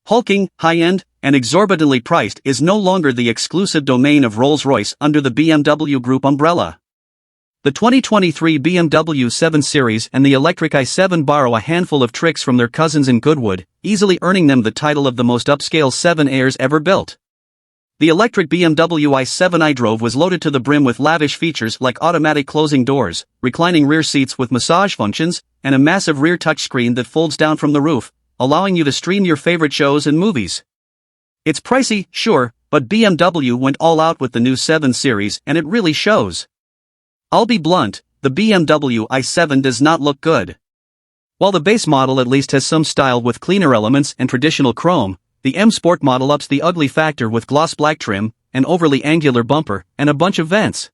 Hulking, high-end, and exorbitantly priced is no longer the exclusive domain of Rolls-Royce under the BMW Group umbrella. The 2023 BMW 7 Series and the electric i7 borrow a handful of tricks from their cousins in Goodwood, easily earning them the title of the most upscale 7 Airs ever built. The electric BMW i7 I drove was loaded to the brim with lavish features like automatic closing doors, reclining rear seats with massage functions, and a massive rear touchscreen that folds down from the roof, allowing you to stream your favorite shows and movies. It's pricey, sure, but BMW went all out with the new 7 Series and it really shows. I'll be blunt, the BMW i7 does not look good. While the base model at least has some style with cleaner elements and traditional chrome, the M Sport model ups the ugly factor with gloss black trim, an overly angular bumper, and a bunch of vents.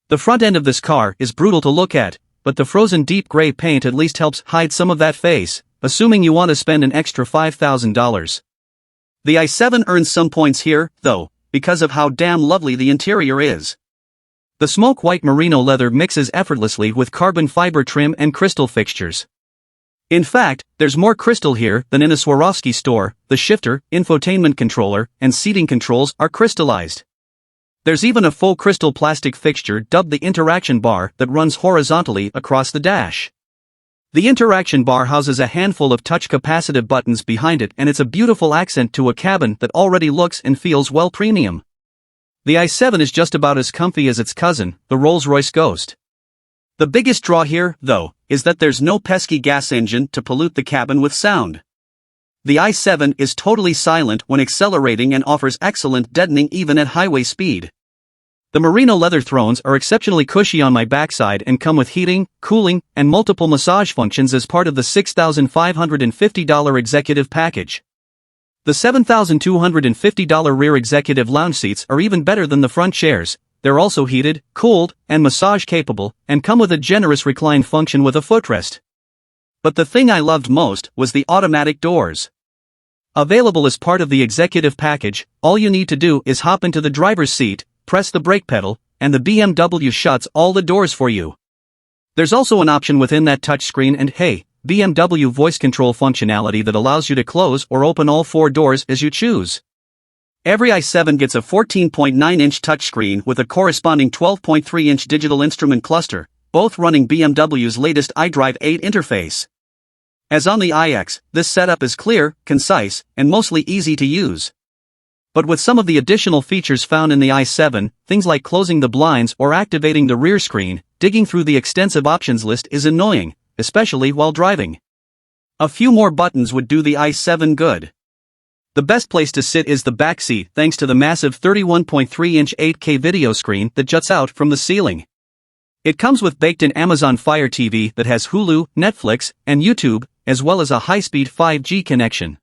The front end of this car is brutal to look at, but the frozen deep gray paint at least helps hide some of that face, assuming you want to spend an extra $5,000. The i7 earns some points here, though, because of how damn lovely the interior is. The smoke white merino leather mixes effortlessly with carbon fiber trim and crystal fixtures. In fact, there's more crystal here than in a Swarovski store. The shifter, infotainment controller, and seating controls are crystallized. There's even a faux crystal plastic fixture dubbed the interaction bar that runs horizontally across the dash. The interaction bar houses a handful of touch-capacitive buttons behind it, and it's a beautiful accent to a cabin that already looks and feels well premium. The i7 is just about as comfy as its cousin, the Rolls-Royce Ghost. The biggest draw here, though, is that there's no pesky gas engine to pollute the cabin with sound. The i7 is totally silent when accelerating and offers excellent deadening even at highway speed. The merino leather thrones are exceptionally cushy on my backside and come with heating, cooling, and multiple massage functions as part of the $6,550 executive package. The $7,250 rear executive lounge seats are even better than the front chairs. They're also heated, cooled, and massage capable, and come with a generous recline function with a footrest. But the thing I loved most was the automatic doors. Available as part of the executive package, all you need to do is hop into the driver's seat, press the brake pedal, and the BMW shuts all the doors for you. There's also an option within that touchscreen and hey, BMW voice control functionality that allows you to close or open all 4 doors as you choose. Every i7 gets a 14.9-inch touchscreen with a corresponding 12.3-inch digital instrument cluster, both running BMW's latest iDrive 8 interface. As on the iX, this setup is clear, concise, and mostly easy to use. But with some of the additional features found in the i7, things like closing the blinds or activating the rear screen, digging through the extensive options list is annoying, especially while driving. A few more buttons would do the i7 good. The best place to sit is the back seat thanks to the massive 31.3-inch 8K video screen that juts out from the ceiling. It comes with baked-in Amazon Fire TV that has Hulu, Netflix, and YouTube, as well as a high-speed 5G connection.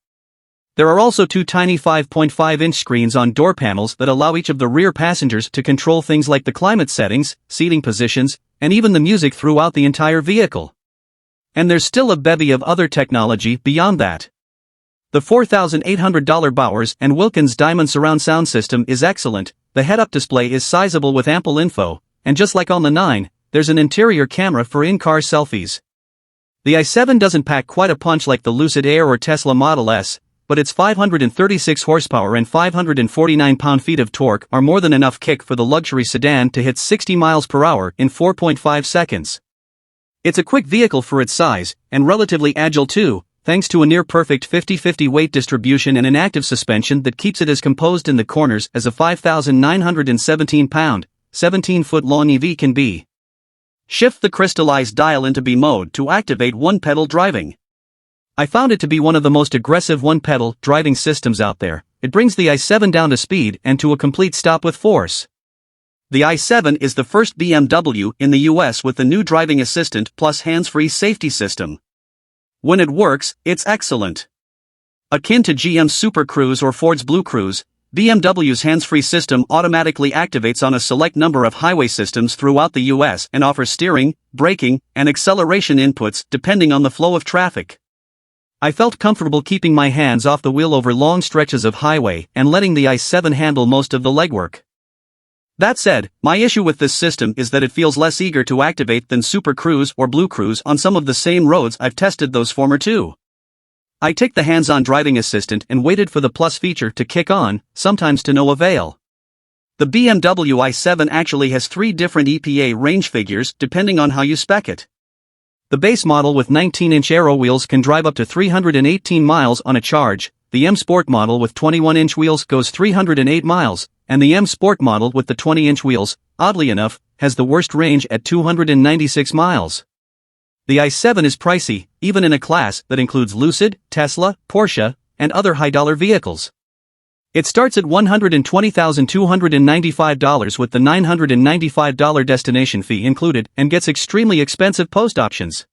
There are also 2 tiny 5.5-inch screens on door panels that allow each of the rear passengers to control things like the climate settings, seating positions, and even the music throughout the entire vehicle. And there's still a bevy of other technology beyond that. The $4,800 Bowers & Wilkins Diamond Surround Sound System is excellent, the head-up display is sizable with ample info, and just like on the 9, there's an interior camera for in-car selfies. The i7 doesn't pack quite a punch like the Lucid Air or Tesla Model S, but its 536 horsepower and 549 pound-feet of torque are more than enough kick for the luxury sedan to hit 60 miles per hour in 4.5 seconds. It's a quick vehicle for its size, and relatively agile too, thanks to a near-perfect 50-50 weight distribution and an active suspension that keeps it as composed in the corners as a 5,917-pound, 17-foot-long EV can be. Shift the crystallized dial into B mode to activate one-pedal driving. I found it to be one of the most aggressive one-pedal driving systems out there. It brings the i7 down to speed and to a complete stop with force. The i7 is the first BMW in the US with the new driving assistant plus hands-free safety system. When it works, it's excellent. Akin to GM's Super Cruise or Ford's Blue Cruise, BMW's hands-free system automatically activates on a select number of highway systems throughout the US and offers steering, braking, and acceleration inputs depending on the flow of traffic. I felt comfortable keeping my hands off the wheel over long stretches of highway and letting the i7 handle most of the legwork. That said, my issue with this system is that it feels less eager to activate than Super Cruise or Blue Cruise on some of the same roads I've tested those former two. I ticked the hands-on driving assistant and waited for the Plus feature to kick on, sometimes to no avail. The BMW i7 actually has 3 different EPA range figures depending on how you spec it. The base model with 19-inch aero wheels can drive up to 318 miles on a charge, the M Sport model with 21-inch wheels goes 308 miles, and the M Sport model with the 20-inch wheels, oddly enough, has the worst range at 296 miles. The i7 is pricey, even in a class that includes Lucid, Tesla, Porsche, and other high-dollar vehicles. It starts at $120,295 with the $995 destination fee included and gets extremely expensive post options.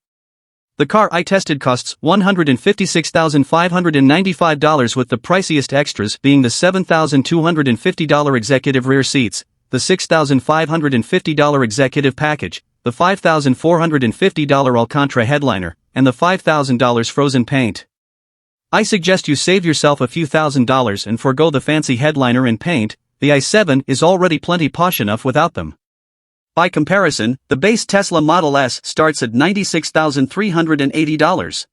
The car I tested costs $156,595 with the priciest extras being the $7,250 executive rear seats, the $6,550 executive package, the $5,450 Alcantara headliner, and the $5,000 frozen paint. I suggest you save yourself a few $1,000s and forego the fancy headliner and paint. The i7 is already plenty posh enough without them. By comparison, the base Tesla Model S starts at $96,380.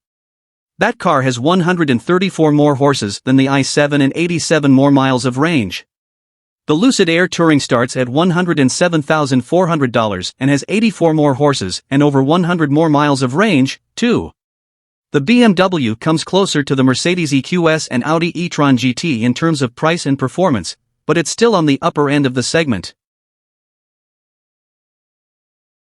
That car has 134 more horses than the i7 and 87 more miles of range. The Lucid Air Touring starts at $107,400 and has 84 more horses and over 100 more miles of range, too. The BMW comes closer to the Mercedes EQS and Audi e-tron GT in terms of price and performance, but it's still on the upper end of the segment.